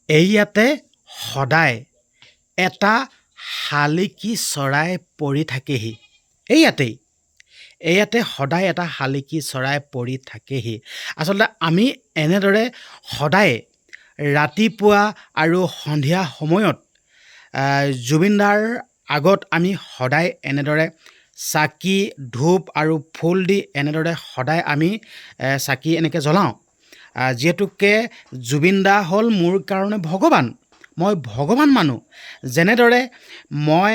এইয়াতে সদায় এটা শালিকী চৰাই পৰি থাকেহি। এইয়াতে সদায় এটা শালিকী চৰাই পৰি থাকেহি। আচলতে আমি এনেদৰে সদায় ৰাতিপুৱা আৰু সন্ধিয়া সময়ত জুবিনদাৰ আগত আমি সদায় এনেদৰে চাকি ধূপ আৰু ফুল দি এনেদৰে সদায় আমি চাকি এনেকৈ জ্বলাওঁ। যিহেতুকে জুবিনদা হ'ল মোৰ কাৰণে ভগৱান। মই ভগৱান মানো। যেনেদৰে মই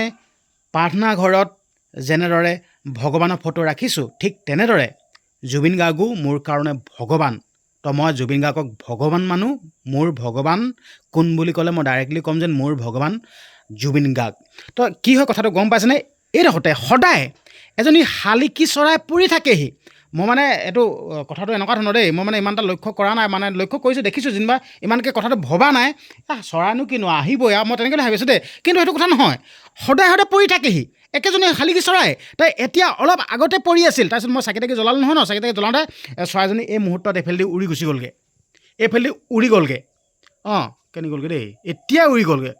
প্ৰাৰ্থনা ঘৰত যেনেদৰে ভগৱানৰ ফটো ৰাখিছোঁ, ঠিক তেনেদৰে জুবিন গাৰ্গো মোৰ কাৰণে ভগৱান। তো মই জুবিন গাৰ্গক ভগৱান মানো। মোৰ ভগৱান কোন বুলি ক'লে মই ডাইৰেক্টলি ক'ম যেন মোৰ ভগৱান জুবিন গাৰ্গ। তো কি হয় কথাটো গম পাইছেনে? এইডোখৰতে সদায় এজনী শালিকী চৰাই পৰি থাকেহি। মই মানে এইটো কথাটো এনেকুৱা ধৰণৰ দেই, মই মানে ইমান এটা লক্ষ্য কৰা নাই, মানে লক্ষ্য কৰিছোঁ, দেখিছোঁ যেনিবা, ইমানকৈ কথাটো ভবা নাই। চৰাইনো কিনো আহিবই আৰু মই তেনেকৈ ভাবিছোঁ দেই, কিন্তু সেইটো কথা নহয়। সদায় পৰি থাকেহি একেজনী শালিকী চৰাই। তাই এতিয়া অলপ আগতে পৰি আছিল, তাৰপিছত মই চাকি তাকি জ্বলালোঁ নহয় ন, চাকি তাকি জ্বলাওঁতে চৰাইজনী এই মুহূৰ্তত এইফালেদি উৰি গুচি গ'লগৈ, এইফালেদি উৰি গ'লগৈ। কেনি গ'লগৈ দেই, এতিয়া উৰি গ'লগৈ,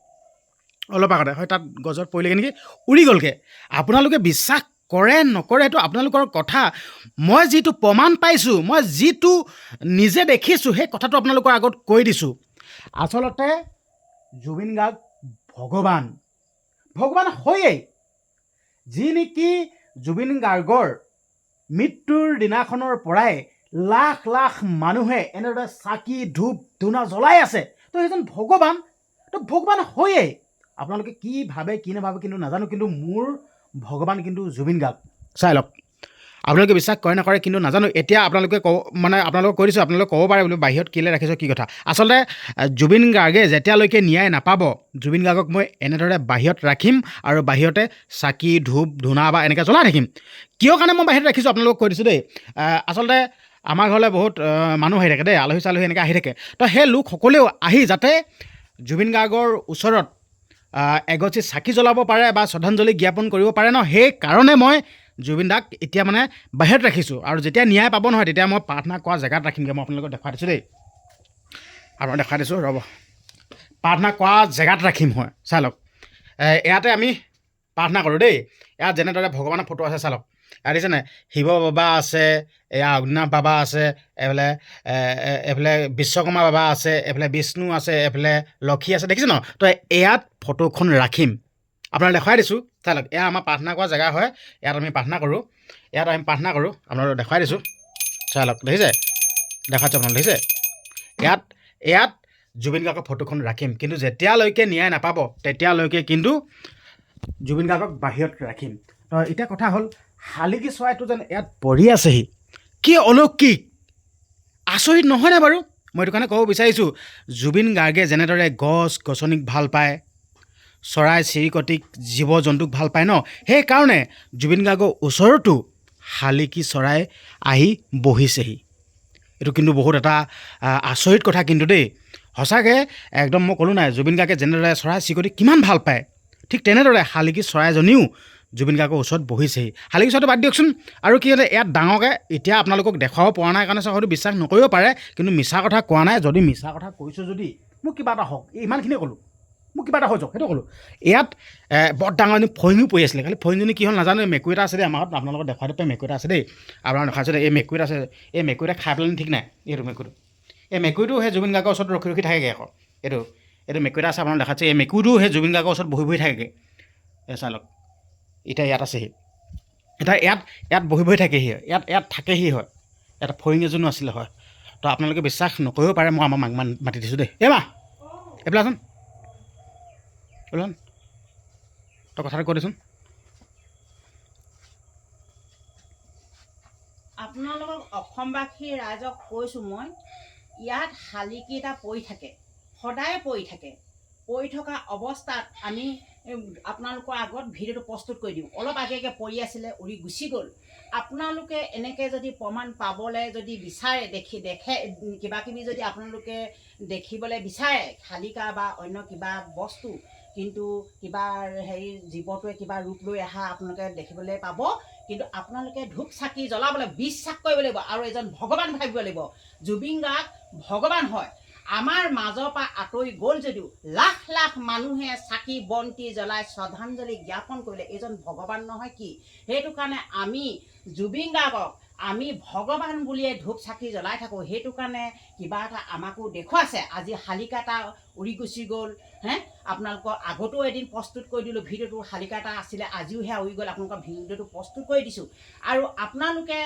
অলপ আগতে হয় তাত গছত পৰিলেগৈ নেকি, উৰি গ'লগৈ। আপোনালোকে বিশ্বাস কৰে নকৰে সেইটো আপোনালোকৰ কথা। মই যিটো প্ৰমাণ পাইছোঁ, মই যিটো নিজে দেখিছোঁ, সেই কথাটো আপোনালোকৰ আগত কৈ দিছোঁ। আচলতে জুবিন গাৰ্গ ভগৱান হয়েই। যি নেকি জুবিন গাৰ্গৰ মৃত্যুৰ দিনাখনৰ পৰাই লাখ লাখ মানুহে এনেদৰে চাকি ধূপ ধূনা জ্বলাই আছে। তো সেইজন ভগৱান, তো ভগৱান হয়েই। আপোনালোকে কি ভাবে কি নাভাবে কিন্তু নাজানো, কিন্তু মোৰ ভগৱান কিন্তু জুবিন গাৰ্গ। চাই লওক, আপোনালোকে বিশ্বাস কৰে নকৰে কিন্তু নাজানো। এতিয়া আপোনালোকে আপোনালোকক কৈ দিছোঁ, আপোনালোকে ক'ব পাৰে বোলো বাহিৰত কেলৈ ৰাখিছোঁ, কি কথা। আচলতে জুবিন গাৰ্গে যেতিয়ালৈকে ন্যায় নাপাব, জুবিন গাৰ্গক মই এনেদৰে বাহিৰত ৰাখিম আৰু বাহিৰতে চাকি ধূপ ধূনা বা এনেকৈ জ্বলাই থাকিম। কিয় কাৰণে মই বাহিৰত ৰাখিছোঁ আপোনালোকক কৈ দিছোঁ দেই। আচলতে আমাৰ ঘৰলৈ বহুত মানুহ আহি থাকে দেই, আলহী চালহী এনেকৈ আহি থাকে। তো সেই লোকসকলেও আহি যাতে জুবিন গাৰ্গৰ ওচৰত এগছি চাকি জ্বলাব পাৰে বা শ্ৰদ্ধাঞ্জলি জ্ঞাপন কৰিব পাৰে ন, সেইকাৰণে মই জুবিন দাক এতিয়া মানে বাহিৰত ৰাখিছোঁ। আৰু যেতিয়া ন্যায় পাব নহয়, তেতিয়া মই প্ৰাৰ্থনা কৰা জেগাত ৰাখিমগৈ। মই আপোনালোকক দেখুৱাই দিছোঁ দেই, আপোনাক দেখাই দিছোঁ, ৰ'ব। প্ৰাৰ্থনা কৰা জেগাত ৰাখিম হয়, চাই লওক। ইয়াতে আমি প্ৰাৰ্থনা কৰোঁ দেই। ইয়াত যেনেদৰে ভগৱানৰ ফটো আছে, চাই লওক। ইয়াত দেখিছেনে, শিৱ বাবা আছে, এয়া অগ্নিনাথ বাবা আছে, এইফালে বিশ্বকৰ্মা বাবা আছে, এইফালে বিষ্ণু আছে, এইফালে লক্ষী আছে, দেখিছে ন। তো ইয়াত ফটোখন ৰাখিম, আপোনাক দেখুৱাই দিছোঁ, চাই লওক। এয়া আমাৰ প্ৰাৰ্থনা কৰা জেগা হয়, ইয়াত আমি প্ৰাৰ্থনা কৰোঁ, আপোনালোকক দেখুৱাই দিছোঁ, চাই লওক। দেখিছে, দেখাইছোঁ আপোনালোক, দেখিছে। ইয়াত জুবিন গাৰ্গৰ ফটোখন ৰাখিম, কিন্তু যেতিয়ালৈকে ন্যায় নাপাব তেতিয়ালৈকে কিন্তু জুবিন গাৰ্গক বাহিৰত ৰাখিম। তো এতিয়া কথা হ'ল, শালিকী চৰাইটো যেন ইয়াত পৰি আছেহি, কি অলৌকিক, আচৰিত নহয়নে বাৰু? মই এইটো কাৰণে ক'ব বিচাৰিছোঁ, জুবিন গাৰ্গে যেনেদৰে গছ গছনিক ভাল পায়, চৰাই চিৰিকটিক জীৱ জন্তুক ভাল পায় ন, সেইকাৰণে জুবিন গাৰ্গৰ ওচৰতো শালিকী চৰাই আহি বহিছেহি। এইটো কিন্তু বহুত এটা আচৰিত কথা কিন্তু দেই, সঁচাকৈ একদম। মই ক'লোঁ নাই, জুবিন গাৰ্গে যেনেদৰে চৰাই চিৰিকটিক কিমান ভাল পায়, ঠিক তেনেদৰে শালিকী চৰাইজনীও জুবিন গাৰ্গৰ ওচৰত বহিছেহি। শালিকী চৰাইটো বাদ দিয়কচোন, আৰু কি হ'লে ইয়াত ডাঙৰকৈ এতিয়া আপোনালোকক দেখুৱাব পৰা নাই কাৰণে হয়তো বিশ্বাস নকৰিব পাৰে, কিন্তু মিছা কথা কোৱা নাই। যদি মিছা কথা কৈছোঁ, যদি মোক কিবা এটা হওক, ইমানখিনিয়ে ক'লোঁ, মোক কিবা এটা হৈ যাওক, সেইটো ক'লোঁ। ইয়াত বৰ ডাঙৰ এজনী ফৰিঙো পৰি আছিলে, খালি ফৰিঙজনী কি হ'ল নাজানো। এই মেকুৰী এটা আছে দেই আমাৰ ঘৰত, আপোনালোকক দেখুৱাই দিব মেকুৰী এটা আছে দেই, আপোনালোকক দেখাইছোঁ দেই। এই মেকুৰীত আছে, এই মেকুৰীতে খাই পেলানি ঠিক নাই। এইটো মেকুৰীটো, এই মেকুৰীটো সেই জুবিন গাৰ্গৰ ওচৰত ৰখি থাকেগৈ আকৌ। এইটো মেকুৰী এটা আছে, আপোনালোকক দেখাইছোঁ। এই মেকুৰীটো সেই জুবিন গাৰ্গৰ ওচৰত বহি থাকেগৈ। চাই লওক, এতিয়া ইয়াত আছেহি, এতিয়া ইয়াত বহি থাকেহি, ইয়াত থাকেহি হয়। ইয়াত ফৰিং এজনো আছিলে হয়। তো আপোনালোকে বিশ্বাস নকৰিব পাৰে, মই আমাৰ মাক মাতি দিছোঁ দেই। মা, এইফালে আছোন, তই কথাটো কৈ দেচোন। আপোনালোকক অসমবাসী ৰাইজক কৈছোঁ, মই ইয়াত শালিকী এটা পৰি থাকে, সদায় পৰি থাকে। পৰি থকা অৱস্থাত আমি আপোনালোকৰ আগত ভিডিঅ'টো প্ৰস্তুত কৰি দিওঁ। অলপ আগেকৈ পৰি আছিলে, উৰি গুচি গ'ল। আপোনালোকে এনেকৈ যদি প্ৰমাণ পাবলৈ যদি বিচাৰে, দেখে কিবা কিবি যদি আপোনালোকে দেখিবলৈ বিচাৰে, শালিকা বা অন্য কিবা বস্তু, কিন্তু কিবা জীৱটোৱে কিবা ৰূপ লৈ অহা আপোনালোকে দেখিবলৈ পাব। কিন্তু আপোনালোকে ধূপ চাকি জ্বলাবলৈ বিশ্বাস কৰিব লাগিব, আৰু এজন ভগৱান ভাবিব লাগিব। জুবিন গাৰ্গ ভগৱান হয়। আমাৰ মাজৰ পৰা আঁতৰি গ'ল যদিও লাখ লাখ মানুহে চাকি বন্তি জ্বলাই শ্ৰদ্ধাঞ্জলি জ্ঞাপন কৰিলে এইজন ভগৱান নহয় কি? সেইটো কাৰণে আমি জুবিন গাৰ্গক আমি ভগৱান বুলিয়ে ধূপ চাকি জ্বলাই থাকোঁ। সেইটো কাৰণে কিবা এটা আমাকো দেখুৱাইছে। আজি শালিকা এটা উৰি গুচি গ'ল। আপোনালোকৰ আগতো এদিন প্ৰস্তুত কৰি দিলোঁ ভিডিঅ'টো, শালিকা এটা আছিলে, আজিও সেয়া উৰি গ'ল। আপোনালোকৰ ভিডিঅ'টো প্ৰস্তুত কৰি দিছোঁ। আৰু আপোনালোকে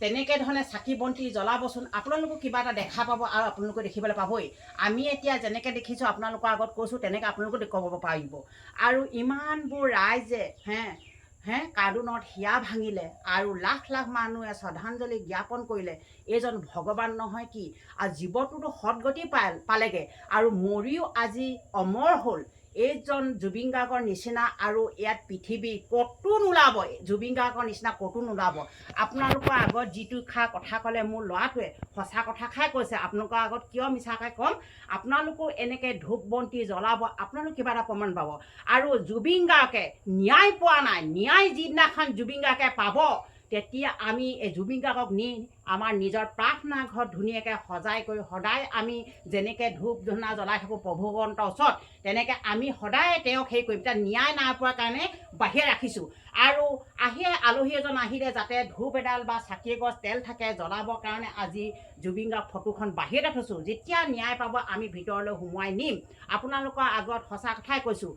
তেনেকৈ ধৰণে চাকি বন্তি জ্বলাবচোন, আপোনালোকক কিবা এটা দেখা পাব আৰু আপোনালোকে দেখিবলৈ পাবই। আমি এতিয়া যেনেকৈ দেখিছোঁ আপোনালোকৰ আগত কৈছোঁ তেনেকৈ আপোনালোকেও দেখুৱাব পাৰিব। আৰু ইমানবোৰ ৰাইজে কাৰ্ডুনত হিয়া ভাঙিলে আৰু লাখ লাখ মানুহে শ্ৰদ্ধাঞ্জলি জ্ঞাপন কৰিলে। এইজন ভগৱান নহয় কি? আৰু জীৱটোতো সদগতি পালেগৈ আৰু মৰিও আজি অমৰ হ'ল। এইজন জুবিন গাৰ্গৰ নিচিনা আৰু ইয়াত পৃথিৱীৰ ক'তো নোলাব। জুবিন গাৰ্গৰ নিচিনা ক'তো নোলাব। আপোনালোকৰ আগত যিটো কথা ক'লে মোৰ ল'ৰাটোৱে সঁচা কথাষাৰ কৈছে। আপোনালোকৰ আগত কিয় মিছাকৈ ক'ম? আপোনালোকো এনেকৈ ধূপ বন্তি জ্বলাব, আপোনালোক কিবা এটা প্ৰমাণ পাব। আৰু জুবিন গাৰ্গে ন্যায় পোৱা নাই। ন্যায় যিদিনাখন জুবিন গাৰ্গে পাব, তেতিয়া আমি এই জুবিন গাৰ্গক নি আমাৰ নিজৰ প্ৰাৰ্থনা ঘৰত ধুনীয়াকৈ সজাই কৰি সদায় আমি যেনেকৈ ধূপ ধূনা জ্বলাই থাকোঁ প্ৰভু ভগৱন্তৰ ওচৰত, তেনেকৈ আমি সদায় তেওঁক হেৰি কৰিম। এতিয়া ন্যায় নাই পোৱাৰ কাৰণে বাহিৰে ৰাখিছোঁ। আৰু আলহী এজন আহিলে যাতে ধূপ এডাল বা চাকি এগছ তেল থাকে জ্বলাবৰ কাৰণে আজি জুবিন গাৰ্গ ফটোখন বাহিৰতে থৈছোঁ। যেতিয়া ন্যায় পাব আমি ভিতৰলৈ সোমোৱাই নিম। আপোনালোকৰ আগত সঁচা কথাই কৈছোঁ।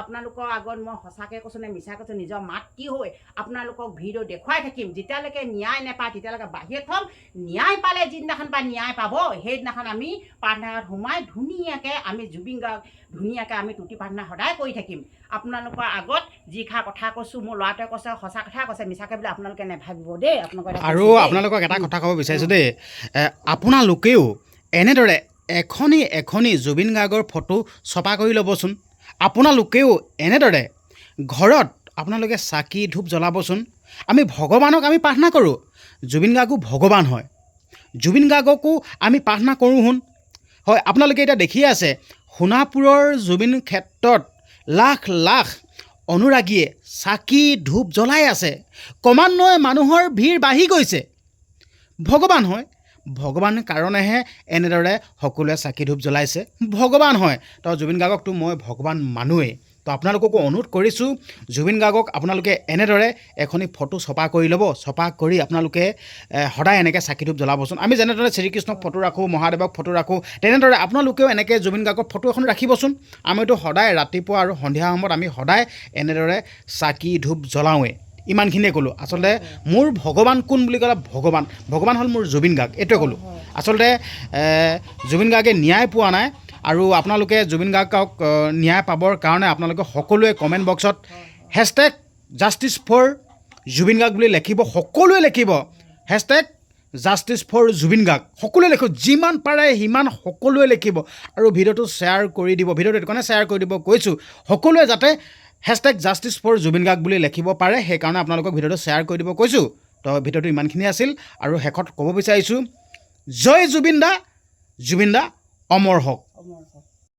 আপোনালোকৰ আগত মই সঁচাকৈ কৈছোঁ নে মিছা কৈছোঁ নিজৰ মাতৃ হৈ আপোনালোকক ভিডিঅ' দেখুৱাই থাকিম। যেতিয়ালৈকে ন্যায় নাপায় তেতিয়ালৈকে বাহিৰত থ'ম। ন্যায় পালে যিদিনাখন বা ন্যায় পাব সেইদিনাখন আমি প্ৰাৰ্থনাঘৰত সোমাই ধুনীয়াকৈ আমি জুবিন গাৰ্গ ধুনীয়াকৈ আমি তুতি প্ৰাৰ্থনা সদায় কৰি থাকিম। আপোনালোকৰ আগত যিষাৰ কথা কৈছোঁ মোৰ ল'ৰাটোৱে কৈছে সঁচা কথা কৈছে, মিছাকৈ বুলি আপোনালোকে নাভাবিব দেই। আৰু আপোনালোকক এটা কথা ক'ব বিচাৰিছোঁ দেই, আপোনালোকেও এনেদৰে এখনি জুবিন গাৰ্গৰ ফটো ছপা কৰি ল'বচোন। আপোনালোকেও এনেদৰে ঘৰত আপোনালোকে চাকি ধূপ জ্বলাবচোন। আমি ভগৱানক আমি প্ৰাৰ্থনা কৰোঁ। জুবিন গাৰ্গো ভগৱান হয়। জুবিন গাৰ্গকো আমি প্ৰাৰ্থনা কৰোঁ শুন। হয়, আপোনালোকে এতিয়া দেখিয়ে আছে সোণাপুৰৰ জুবিন ক্ষেত্ৰত লাখ লাখ অনুৰাগীয়ে চাকি ধূপ জ্বলাই আছে। ক্ৰমান্বয়ে মানুহৰ ভিৰ বাঢ়ি গৈছে। ভগৱান হয়, ভগৱান কাৰণেহে এনেদৰে সকলোৱে চাকি ধূপ জ্বলাইছে। ভগৱান হয়, তো জুবিন গাৰ্গকতো মই ভগৱান মানুৱেই। তো আপোনালোককো অনুৰোধ কৰিছোঁ জুবিন গাৰ্গক আপোনালোকে এনেদৰে এখনি ফটো ছপা কৰি ল'ব। ছপা কৰি আপোনালোকে সদায় এনেকৈ চাকি ধূপ জ্বলাবচোন। আমি যেনেদৰে শ্ৰীকৃষ্ণক ফটো ৰাখোঁ, মহাদেৱক ফটো ৰাখোঁ, তেনেদৰে আপোনালোকেও এনেকৈ জুবিন গাৰ্গৰ ফটো এখন ৰাখিবচোন। আমিতো সদায় ৰাতিপুৱা আৰু সন্ধিয়া সময়ত আমি সদায় এনেদৰে চাকি ধূপ জ্বলাওঁৱেই। ইমানখিনিয়ে ক'লোঁ। আচলতে মোৰ ভগৱান কোন বুলি ক'লে ভগৱান হ'ল মোৰ জুবিন গাৰ্গ, এইটোৱে ক'লোঁ। আচলতে জুবিন গাৰ্গে ন্যায় পোৱা নাই আৰু আপোনালোকে জুবিন গাৰ্গক ন্যায় পাবৰ কাৰণে আপোনালোকে সকলোৱে কমেণ্ট বক্সত #জাষ্টিছ ফৰ জুবিন গাৰ্গ বুলি লিখিব। সকলোৱে লিখিব #জাষ্টিছ ফৰ জুবিন গাৰ্গ। সকলোৱে লিখিব, যিমান পাৰে সিমান সকলোৱে লিখিব আৰু ভিডিঅ'টো শ্বেয়াৰ কৰি দিব। ভিডিঅ'টো এইটো কাৰণে শ্বেয়াৰ কৰি দিব কৈছোঁ, সকলোৱে যাতে #জাষ্টিছ ফৰ জুবিন গাৰ্গ বুলি লিখিব পাৰে। সেইকাৰণে আপোনালোকক ভিডিঅ'টো শ্বেয়াৰ কৰি দিব কৈছোঁ। তো ভিডিঅ'টো ইমানখিনি আছিল আৰু শেষত ক'ব বিচাৰিছোঁ জয় জুবিন দা, জুবিন দা অমৰ হওক।